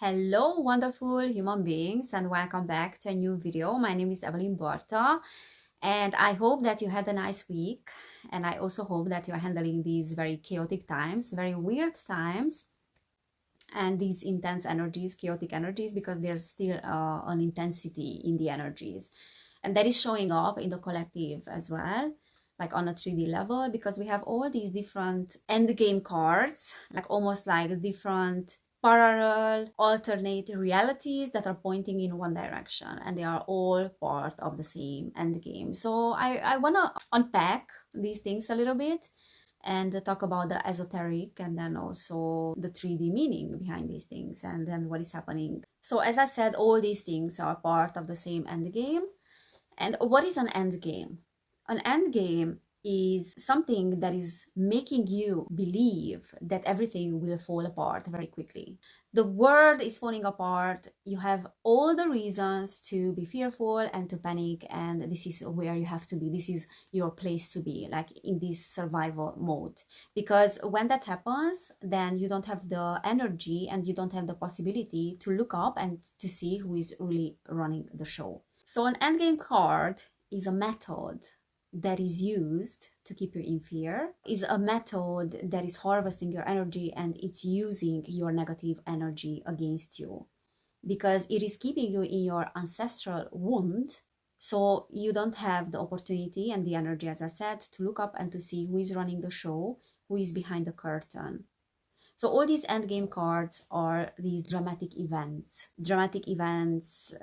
Hello, wonderful human beings, and welcome back to a new video. My name is Evelin Barta, and I hope that you had a nice week. And I also hope that you're handling these very chaotic times, very weird times, and these intense energies, chaotic energies, because there's still an intensity in the energies. And that is showing up in the collective as well, like on a 3D level, because we have all these different end game cards, like almost like different parallel alternate realities that are pointing in one direction, and they are all part of the same end game. So I want to unpack these things a little bit and talk about the esoteric and then also the 3D meaning behind these things and then what is happening. So as I said, all these things are part of the same end game. And what is an end game? An end game is something that is making you believe that everything will fall apart very quickly. The world is falling apart. You have all the reasons to be fearful and to panic, and this is where you have to be. This is your place to be, like in this survival mode. Because when that happens, then you don't have the energy and you don't have the possibility to look up and to see who is really running the show. So an endgame card is a method that is used to keep you in fear, is a method that is harvesting your energy and it's using your negative energy against you because it is keeping you in your ancestral wound. So you don't have the opportunity and the energy, as I said, to look up and to see who is running the show, who is behind the curtain. So all these endgame cards are these dramatic events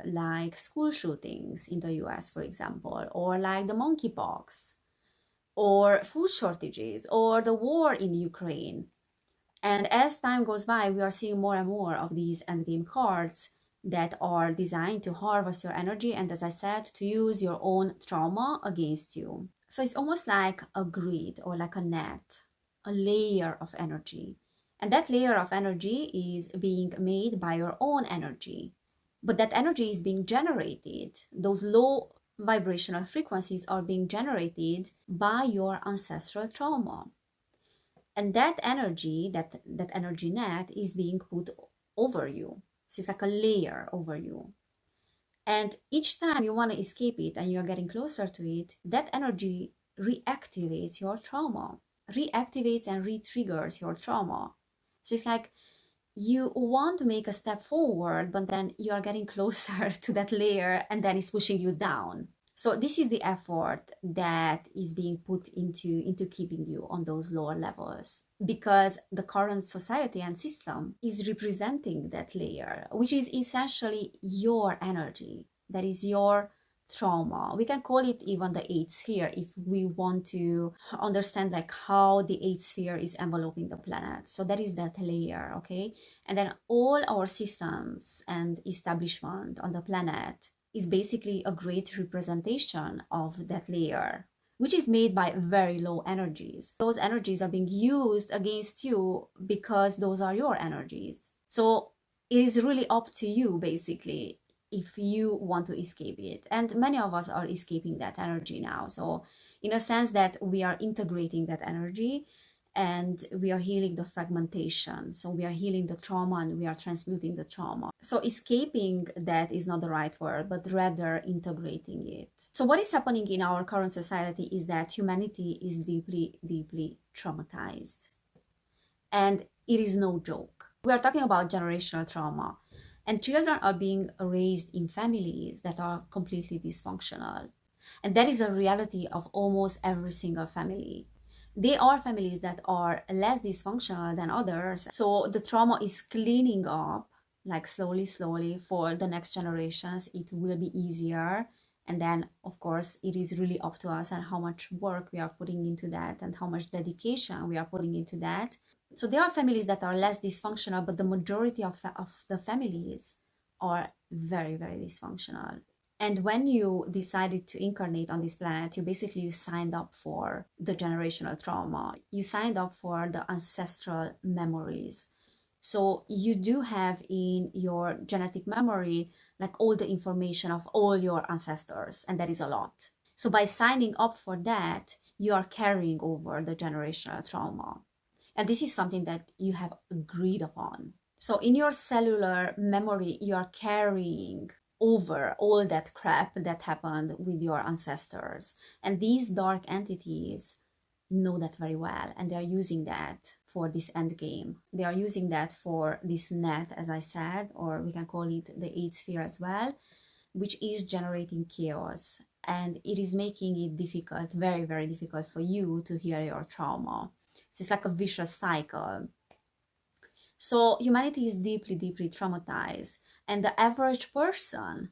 like school shootings in the US, for example, or like the monkeypox, or food shortages, or the war in Ukraine. And as time goes by, we are seeing more and more of these endgame cards that are designed to harvest your energy and, as I said, to use your own trauma against you. So it's almost like a grid or like a net, a layer of energy. And that layer of energy is being made by your own energy. But that energy is being generated. Those low vibrational frequencies are being generated by your ancestral trauma. And that energy, that energy net is being put over you. So it's like a layer over you. And each time you want to escape it and you're getting closer to it, that energy reactivates your trauma, reactivates and re-triggers your trauma. So it's like you want to make a step forward, but then you are getting closer to that layer and then it's pushing you down. So this is the effort that is being put into keeping you on those lower levels, because the current society and system is representing that layer, which is essentially your energy. That is your trauma. We can call it even the eighth sphere if we want to understand like how the eighth sphere is enveloping the planet. So that is that layer, okay? And then all our systems and establishment on the planet is basically a great representation of that layer, which is made by very low energies. Those energies are being used against you because those are your energies. So it is really up to you, basically, if you want to escape it. And many of us are escaping that energy now. So in a sense that we are integrating that energy and we are healing the fragmentation. So we are healing the trauma and we are transmuting the trauma. So escaping that is not the right word, but rather integrating it. So what is happening in our current society is that humanity is deeply, deeply traumatized. And it is no joke. We are talking about generational trauma. And children are being raised in families that are completely dysfunctional. And that is a reality of almost every single family. There are families that are less dysfunctional than others. So the trauma is cleaning up, like slowly for the next generations. It will be easier. And then, of course, it is really up to us and how much work we are putting into that and how much dedication we are putting into that. So there are families that are less dysfunctional, but the majority of the families are very, very dysfunctional. And when you decided to incarnate on this planet, you signed up for the generational trauma. You signed up for the ancestral memories. So you do have in your genetic memory, like all the information of all your ancestors, and that is a lot. So by signing up for that, you are carrying over the generational trauma. And this is something that you have agreed upon. So in your cellular memory, you are carrying over all that crap that happened with your ancestors. And these dark entities know that very well, and they are using that for this end game. They are using that for this net, as I said, or we can call it the eighth sphere as well, which is generating chaos. And it is making it difficult, very, very difficult for you to heal your trauma. So it's like a vicious cycle. So humanity is deeply, deeply traumatized. And the average person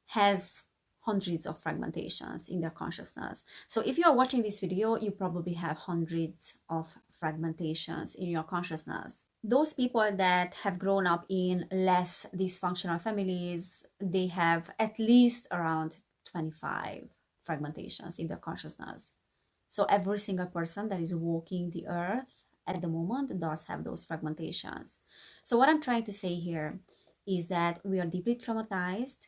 has hundreds of fragmentations in their consciousness. So if you are watching this video, you probably have hundreds of fragmentations in your consciousness. Those people that have grown up in less dysfunctional families, they have at least around 25 fragmentations in their consciousness. So every single person that is walking the earth at the moment does have those fragmentations. So what I'm trying to say here is that we are deeply traumatized.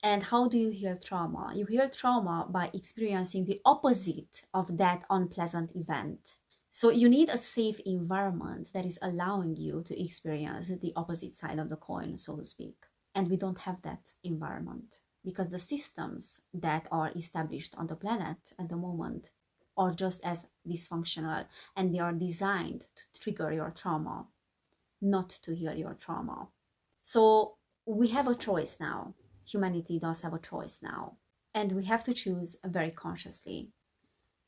And how do you heal trauma? You heal trauma by experiencing the opposite of that unpleasant event. So you need a safe environment that is allowing you to experience the opposite side of the coin, so to speak. And we don't have that environment because the systems that are established on the planet at the moment are just as dysfunctional, and they are designed to trigger your trauma, not to heal your trauma. So we have a choice now. Humanity does have a choice now, and we have to choose very consciously.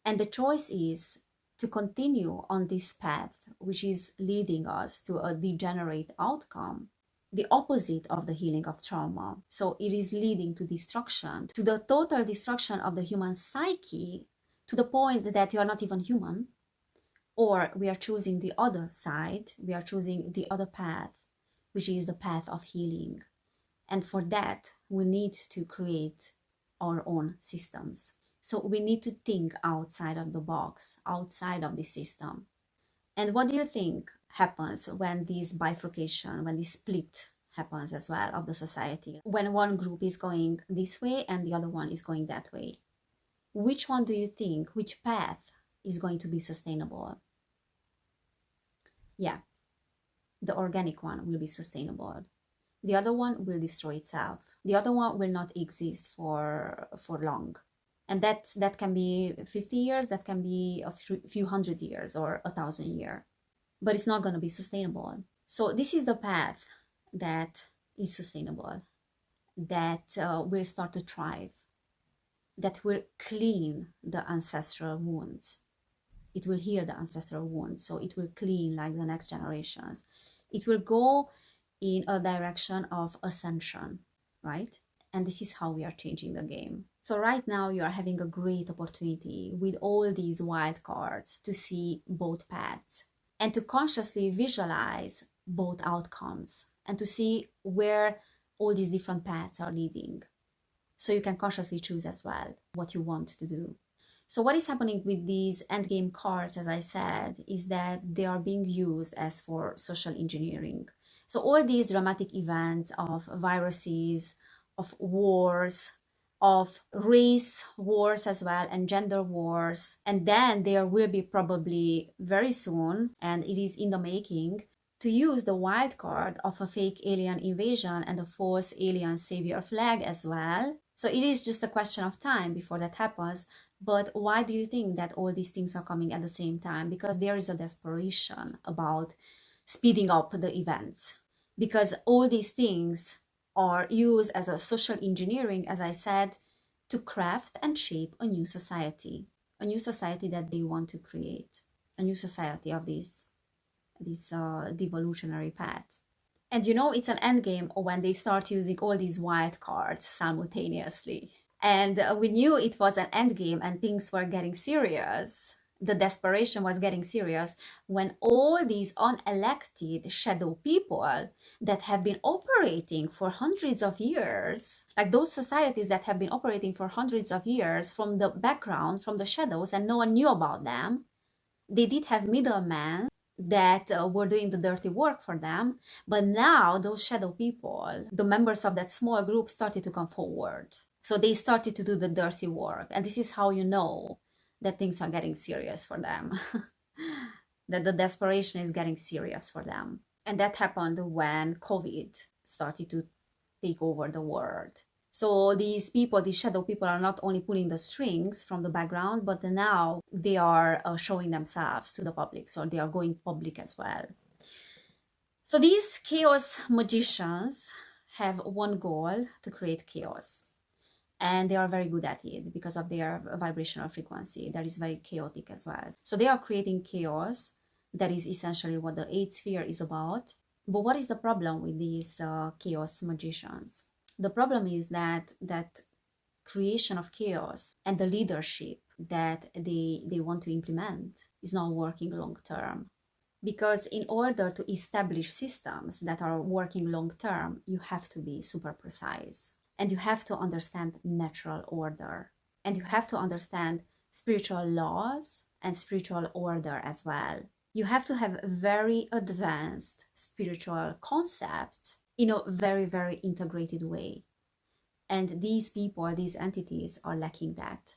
And the choice is to continue on this path, which is leading us to a degenerate outcome, the opposite of the healing of trauma. So it is leading to destruction, to the total destruction of the human psyche, to the point that you are not even human. Or we are choosing the other side, we are choosing the other path, which is the path of healing. And for that, we need to create our own systems. So we need to think outside of the box, outside of the system. And what do you think happens when this bifurcation, when this split happens as well of the society? When one group is going this way and the other one is going that way. Which one do you think, which path is going to be sustainable? Yeah, the organic one will be sustainable. The other one will destroy itself. The other one will not exist for long. And that can be 50 years, that can be a few hundred years or 1,000 years. But it's not going to be sustainable. So this is the path that is sustainable, that will start to thrive, that will clean the ancestral wounds. It will heal the ancestral wounds. So it will clean like the next generations. It will go in a direction of ascension, right? And this is how we are changing the game. So right now you are having a great opportunity with all these wild cards to see both paths and to consciously visualize both outcomes and to see where all these different paths are leading. So you can consciously choose as well what you want to do. So what is happening with these endgame cards, as I said, is that they are being used as for social engineering. So all these dramatic events of viruses, of wars, of race wars as well, and gender wars. And then there will be probably very soon, and it is in the making, to use the wild card of a fake alien invasion and a false alien savior flag as well. So it is just a question of time before that happens. But why do you think that all these things are coming at the same time? Because there is a desperation about speeding up the events. Because all these things are used as a social engineering, as I said, to craft and shape a new society that they want to create, a new society of this devolutionary path. And you know, it's an endgame when they start using all these wild cards simultaneously. And we knew it was an endgame and things were getting serious. The desperation was getting serious when all these unelected shadow people that have been operating for hundreds of years, like those societies that have been operating for hundreds of years from the background, from the shadows, and no one knew about them, they did have middlemen that were doing the dirty work for them. But now those shadow people, the members of that small group, started to come forward. So they started to do the dirty work. And this is how you know that things are getting serious for them, that the desperation is getting serious for them. And that happened when COVID started to take over the world. So these people, these shadow people, are not only pulling the strings from the background, but now they are showing themselves to the public. So they are going public as well. So these chaos magicians have one goal: to create chaos. And they are very good at it because of their vibrational frequency that is very chaotic as well. So they are creating chaos. That is essentially what the eighth sphere is about. But what is the problem with these chaos magicians? The problem is that creation of chaos and the leadership that they want to implement is not working long term. Because in order to establish systems that are working long term, you have to be super precise. And you have to understand natural order. And you have to understand spiritual laws and spiritual order as well. You have to have very advanced spiritual concepts in a very, very integrated way. And these people, these entities are lacking that.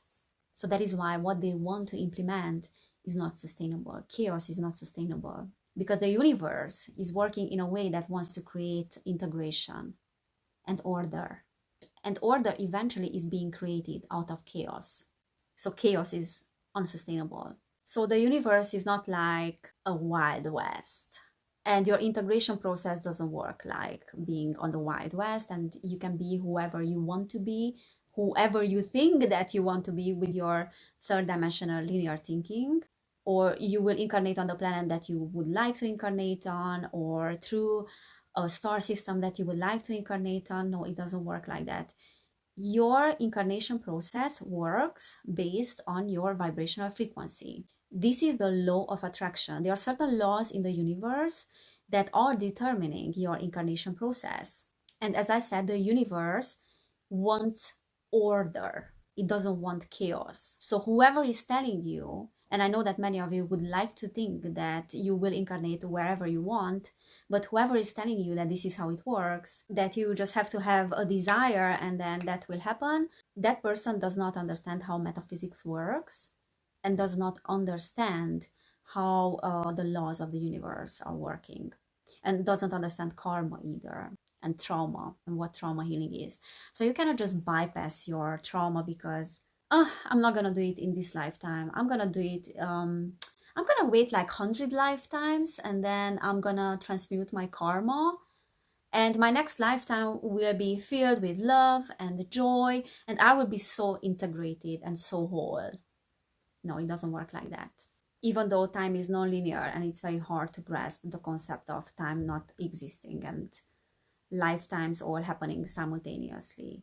So that is why what they want to implement is not sustainable. Chaos is not sustainable because the universe is working in a way that wants to create integration and order. And order eventually is being created out of chaos. So chaos is unsustainable. So the universe is not like a Wild West. And your integration process doesn't work like being on the Wild West, and you can be whoever you want to be, whoever you think that you want to be with your third dimensional linear thinking, or you will incarnate on the planet that you would like to incarnate on, or through a star system that you would like to incarnate on. No, it doesn't work like that. Your incarnation process works based on your vibrational frequency. This is the law of attraction. There are certain laws in the universe that are determining your incarnation process. And as I said, the universe wants order. It doesn't want chaos. So whoever is telling you, and I know that many of you would like to think that you will incarnate wherever you want, but whoever is telling you that this is how it works, that you just have to have a desire and then that will happen, that person does not understand how metaphysics works and does not understand how the laws of the universe are working, and doesn't understand karma either, and trauma, and what trauma healing is. So you cannot just bypass your trauma because I'm not gonna do it in this lifetime. I'm gonna do it I'm gonna wait like 100 lifetimes, and then I'm gonna transmute my karma, and my next lifetime will be filled with love and joy, and I will be so integrated and so whole. No, it doesn't work like that. Even though time is non-linear and it's very hard to grasp the concept of time not existing and lifetimes all happening simultaneously.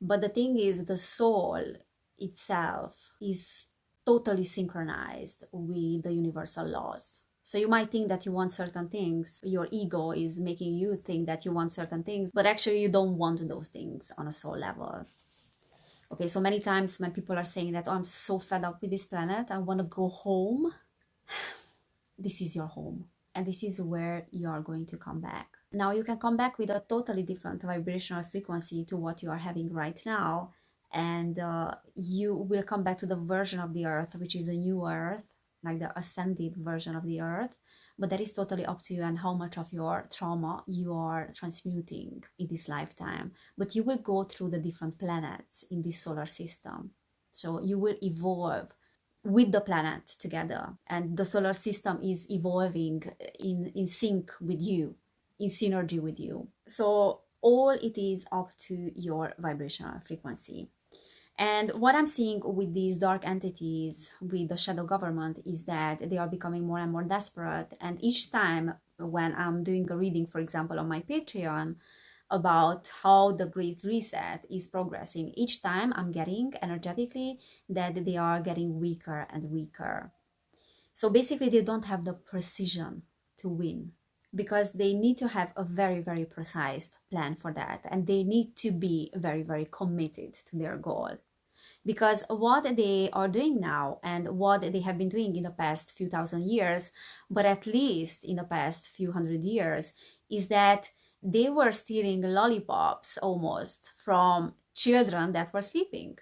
But the thing is, the soul itself is totally synchronized with the universal laws. So you might think that you want certain things. Your ego is making you think that you want certain things, but actually you don't want those things on a soul level. Okay, so many times when people are saying that, oh, I'm so fed up with this planet, I want to go home. This is your home. And this is where you are going to come back. Now you can come back with a totally different vibrational frequency to what you are having right now. And you will come back to the version of the earth, which is a new earth, like the ascended version of the earth. But that is totally up to you and how much of your trauma you are transmuting in this lifetime. But you will go through the different planets in this solar system. So you will evolve with the planet together. And the solar system is evolving in sync with you, in synergy with you. So all it is up to your vibrational frequency. And what I'm seeing with these dark entities, with the shadow government, is that they are becoming more and more desperate. And each time when I'm doing a reading, for example, on my Patreon, about how the Great Reset is progressing, each time I'm getting energetically that they are getting weaker and weaker. So basically they don't have the precision to win, because they need to have a very, very precise plan for that. And they need to be very, very committed to their goal. Because what they are doing now and what they have been doing in the past few thousand years, but at least in the past few hundred years, is that they were stealing lollipops almost from children that were sleeping.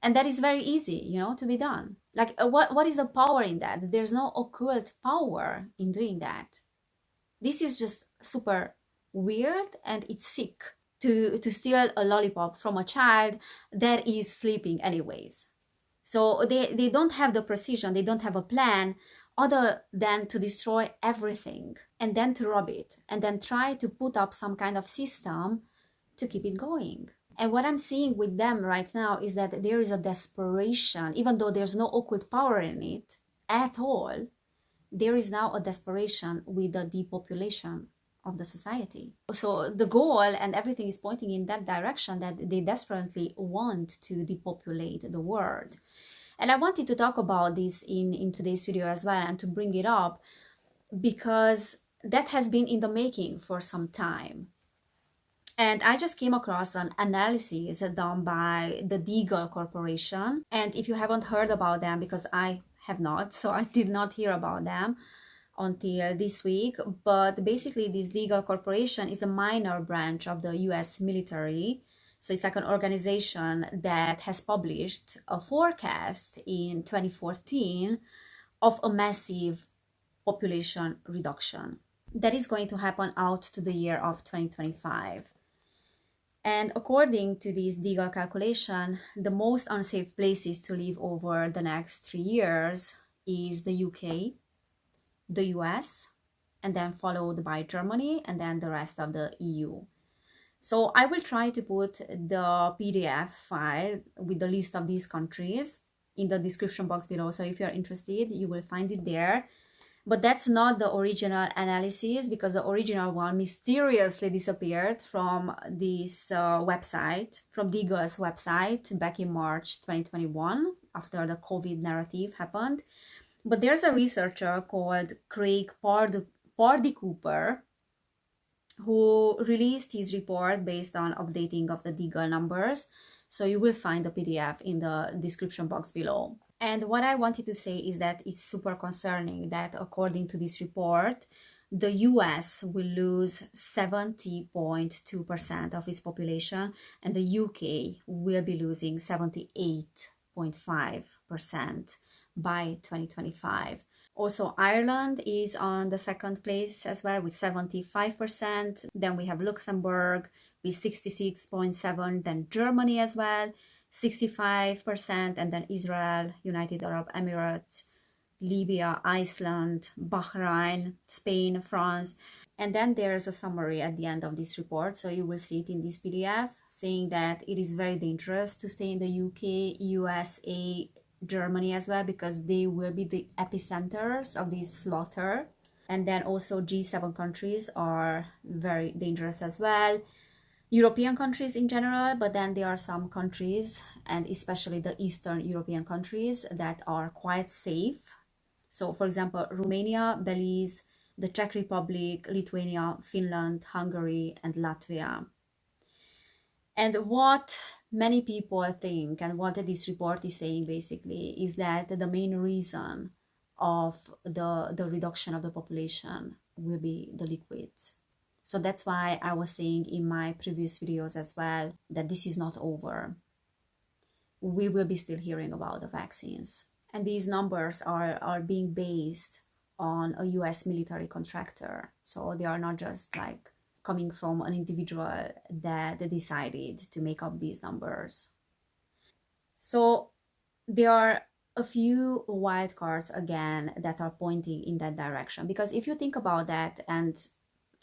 And that is very easy, to be done. Like, what is the power in that? There's no occult power in doing that. This is just super weird, and it's sick to steal a lollipop from a child that is sleeping anyways. So they don't have the precision, they don't have a plan other than to destroy everything and then to rob it and then try to put up some kind of system to keep it going. And what I'm seeing with them right now is that there is a desperation, even though there's no occult power in it at all, there is now a desperation with the depopulation of the society. So the goal and everything is pointing in that direction, that they desperately want to depopulate the world. And I wanted to talk about this in today's video as well, and to bring it up because that has been in the making for some time. And I just came across an analysis done by the Deagle Corporation. And if you haven't heard about them, because I have not, so I did not hear about them until this week. But basically, this Deagle Corporation is a minor branch of the US military. So it's like an organization that has published a forecast in 2014 of a massive population reduction that is going to happen out to the year of 2025. And according to this Deagle calculation, the most unsafe places to live over the next 3 years is the UK, the US, and then followed by Germany, and then the rest of the EU. So I will try to put the PDF file with the list of these countries in the description box below. So if you're interested, you will find it there. But that's not the original analysis, because the original one mysteriously disappeared from this website, from Deagle's website back in March 2021, after the COVID narrative happened. But there's a researcher called Craig Paardekooper who released his report based on updating of the Deagle numbers. So you will find the PDF in the description box below. And what I wanted to say is that it's super concerning that according to this report, the US will lose 70.2% of its population, and the UK will be losing 78.5% by 2025. Also, Ireland is on the second place as well with 75%. Then we have Luxembourg with 66.7%, then Germany as well, 65%, and then Israel, United Arab Emirates, Libya, Iceland, Bahrain, Spain, France. And then there's a summary at the end of this report. So you will see it in this PDF saying that it is very dangerous to stay in the UK, USA, Germany as well, because they will be the epicenters of this slaughter. And then also G7 countries are very dangerous as well. European countries in general, but then there are some countries, and especially the Eastern European countries, that are quite safe. So for example, Romania, Belize, the Czech Republic, Lithuania, Finland, Hungary, and Latvia. And what many people think, and what this report is saying basically, is that the main reason of the reduction of the population will be the liquids. So that's why I was saying in my previous videos as well that this is not over. We will be still hearing about the vaccines. And these numbers are being based on a US military contractor. So they are not just like coming from an individual that decided to make up these numbers. So there are a few wild cards again that are pointing in that direction. Because if you think about that, and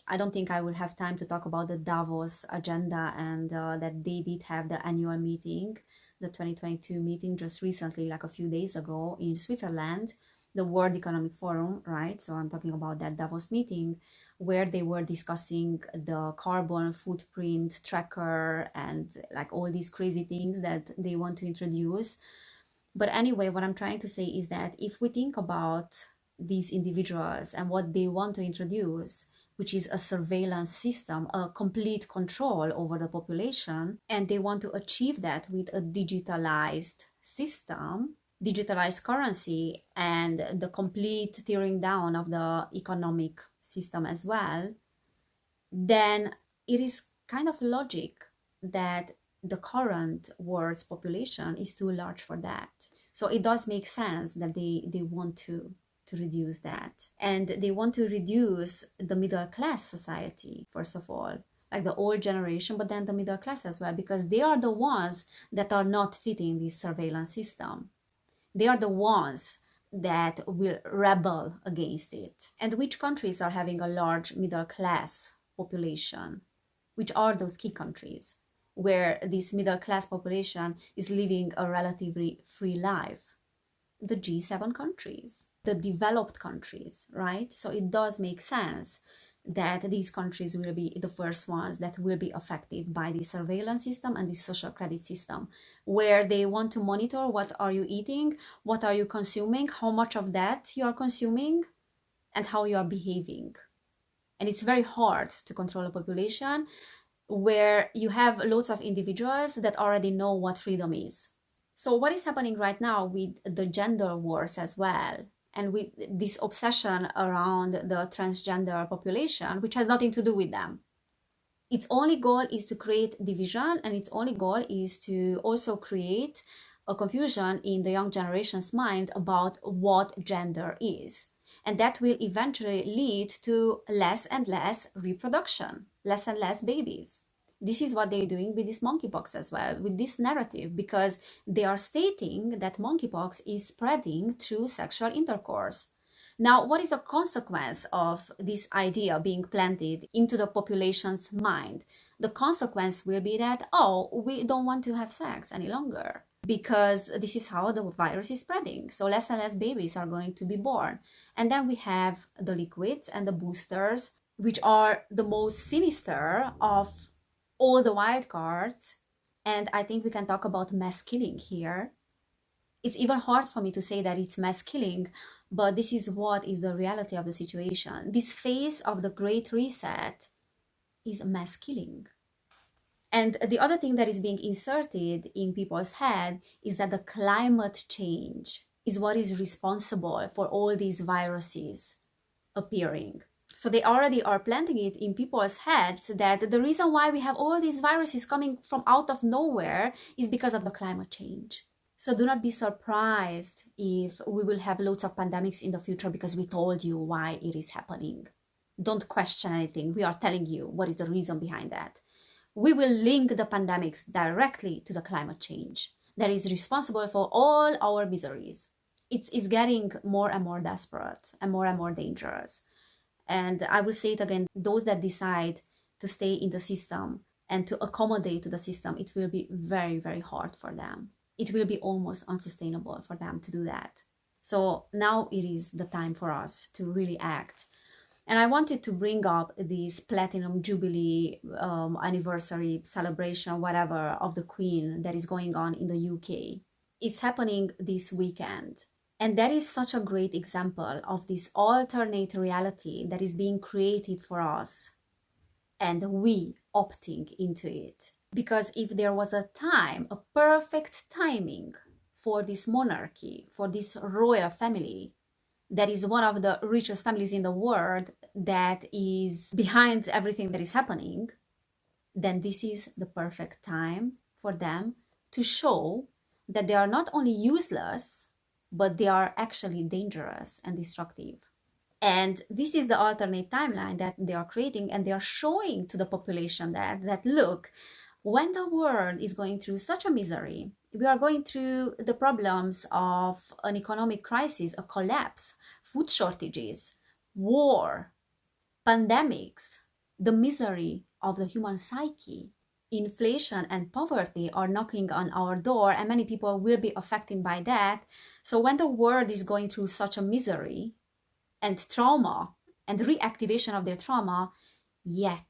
I don't think I will have time to talk about the Davos agenda, and that they did have the annual meeting, the 2022 meeting just recently, like a few days ago in Switzerland, the World Economic Forum, right? So I'm talking about that Davos meeting where they were discussing the carbon footprint tracker and like all these crazy things that they want to introduce. But anyway, what I'm trying to say is that if we think about these individuals and what they want to introduce, which is a surveillance system, a complete control over the population, and they want to achieve that with a digitalized system, digitalized currency, and the complete tearing down of the economic system as well, then it is kind of logic that the current world's population is too large for that. So it does make sense that they want to to reduce that. And they want to reduce the middle class society, first of all, like the old generation, but then the middle class as well, because they are the ones that are not fitting this surveillance system. They are the ones that will rebel against it. And which countries are having a large middle class population? Which are those key countries where this middle class population is living a relatively free life? The G7 countries, the developed countries, right? So it does make sense that these countries will be the first ones that will be affected by the surveillance system and the social credit system, where they want to monitor what are you eating, what are you consuming, how much of that you are consuming, and how you are behaving. And it's very hard to control a population where you have lots of individuals that already know what freedom is. So what is happening right now with the gender wars as well, and with this obsession around the transgender population, which has nothing to do with them. Its only goal is to create division, and its only goal is to also create a confusion in the young generation's mind about what gender is. And that will eventually lead to less and less reproduction, less and less babies. This is what they're doing with this monkeypox as well, with this narrative, because they are stating that monkeypox is spreading through sexual intercourse. Now, what is the consequence of this idea being planted into the population's mind? The consequence will be that, oh, we don't want to have sex any longer because this is how the virus is spreading. So less and less babies are going to be born. And then we have the liquids and the boosters, which are the most sinister of all the wild cards. And I think we can talk about mass killing here. It's even hard for me to say that it's mass killing, but this is what is the reality of the situation. This phase of the Great Reset is mass killing. And the other thing that is being inserted in people's head is that the climate change is what is responsible for all these viruses appearing. So they already are planting it in people's heads that the reason why we have all these viruses coming from out of nowhere is because of the climate change. So do not be surprised if we will have loads of pandemics in the future because we told you why it is happening. Don't question anything. We are telling you what is the reason behind that. We will link the pandemics directly to the climate change that is responsible for all our miseries. It's getting more and more desperate and more dangerous. And I will say it again, those that decide to stay in the system and to accommodate to the system, it will be very, very hard for them. It will be almost unsustainable for them to do that. So now it is the time for us to really act. And I wanted to bring up this Platinum Jubilee anniversary celebration, whatever, of the Queen that is going on in the UK. It's happening this weekend. And that is such a great example of this alternate reality that is being created for us and we opting into it. Because if there was a time, a perfect timing for this monarchy, for this royal family, that is one of the richest families in the world, that is behind everything that is happening, then this is the perfect time for them to show that they are not only useless, but they are actually dangerous and destructive. And this is the alternate timeline that they are creating, and they are showing to the population that look, when the world is going through such a misery, we are going through the problems of an economic crisis, a collapse, food shortages, war, pandemics, the misery of the human psyche, inflation and poverty are knocking on our door, and many people will be affected by that. So when the world is going through such a misery and trauma and reactivation of their trauma, yet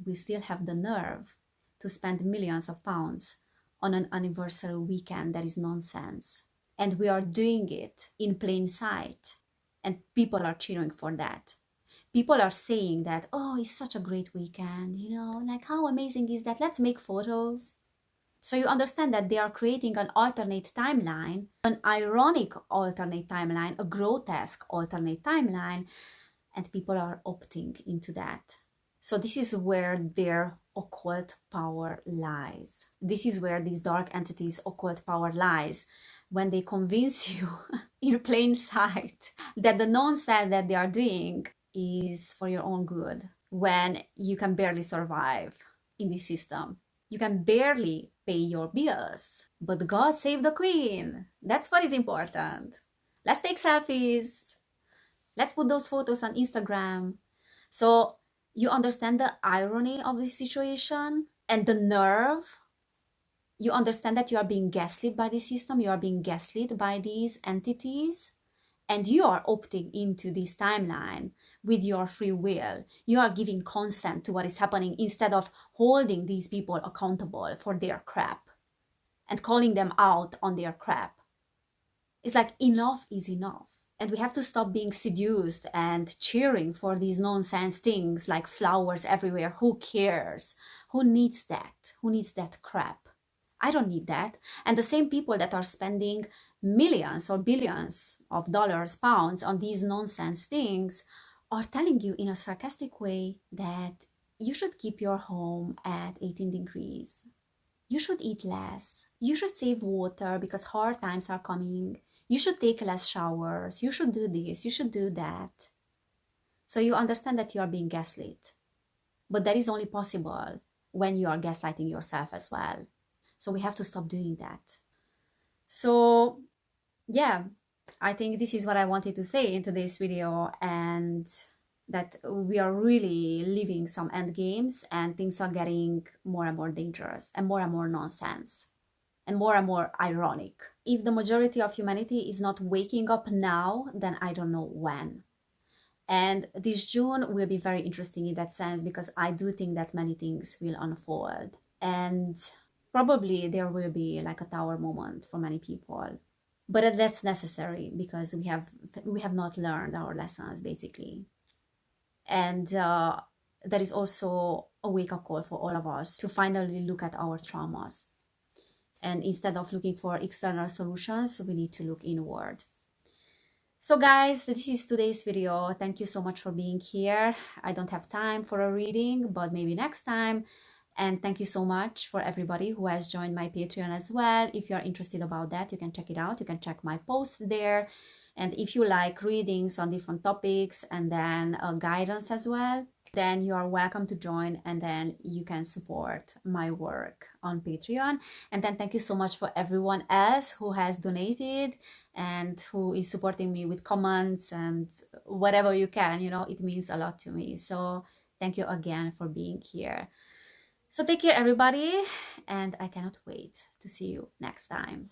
we still have the nerve to spend millions of pounds on an anniversary weekend that is nonsense. And we are doing it in plain sight. And people are cheering for that. People are saying that, oh, it's such a great weekend, like how amazing is that? Let's make photos. So you understand that they are creating an alternate timeline, an ironic alternate timeline, a grotesque alternate timeline, and people are opting into that. So this is where their occult power lies. This is where these dark entities' occult power lies. when they convince you in plain sight that the nonsense that they are doing is for your own good, when you can barely survive in this system. You can barely pay your bills, but God save the queen. That's what is important. Let's take selfies. Let's put those photos on Instagram. So you understand the irony of this situation and the nerve. You understand that you are being gaslit by the system, you are being gaslit by these entities, and you are opting into this timeline with your free will. You are giving consent to what is happening instead of holding these people accountable for their crap and calling them out on their crap. It's like enough is enough. And we have to stop being seduced and cheering for these nonsense things like flowers everywhere. Who cares? Who needs that? Who needs that crap? I don't need that. And the same people that are spending millions or billions of dollars, pounds on these nonsense things are telling you in a sarcastic way that you should keep your home at 18 degrees. You should eat less. You should save water because hard times are coming. You should take less showers. You should do this. You should do that. So you understand that you are being gaslit. But that is only possible when you are gaslighting yourself as well. So we have to stop doing that. So yeah, I think this is what I wanted to say in today's video, and that we are really living some end games and things are getting more and more dangerous and more nonsense and more ironic. If the majority of humanity is not waking up now, then I don't know when. And this June will be very interesting in that sense, because I do think that many things will unfold. And probably there will be like a tower moment for many people. But that's necessary because we have not learned our lessons, basically. And that is also a wake-up call for all of us to finally look at our traumas. And instead of looking for external solutions, we need to look inward. So guys, this is today's video. Thank you so much for being here. I don't have time for a reading, but maybe next time. And thank you so much for everybody who has joined my Patreon as well. If you're interested about that, you can check it out. You can check my posts there. And if you like readings on different topics and then guidance as well, then you are welcome to join, and then you can support my work on Patreon. And then thank you so much for everyone else who has donated and who is supporting me with comments and whatever you can, you know, it means a lot to me. So thank you again for being here. So take care, everybody, and I cannot wait to see you next time.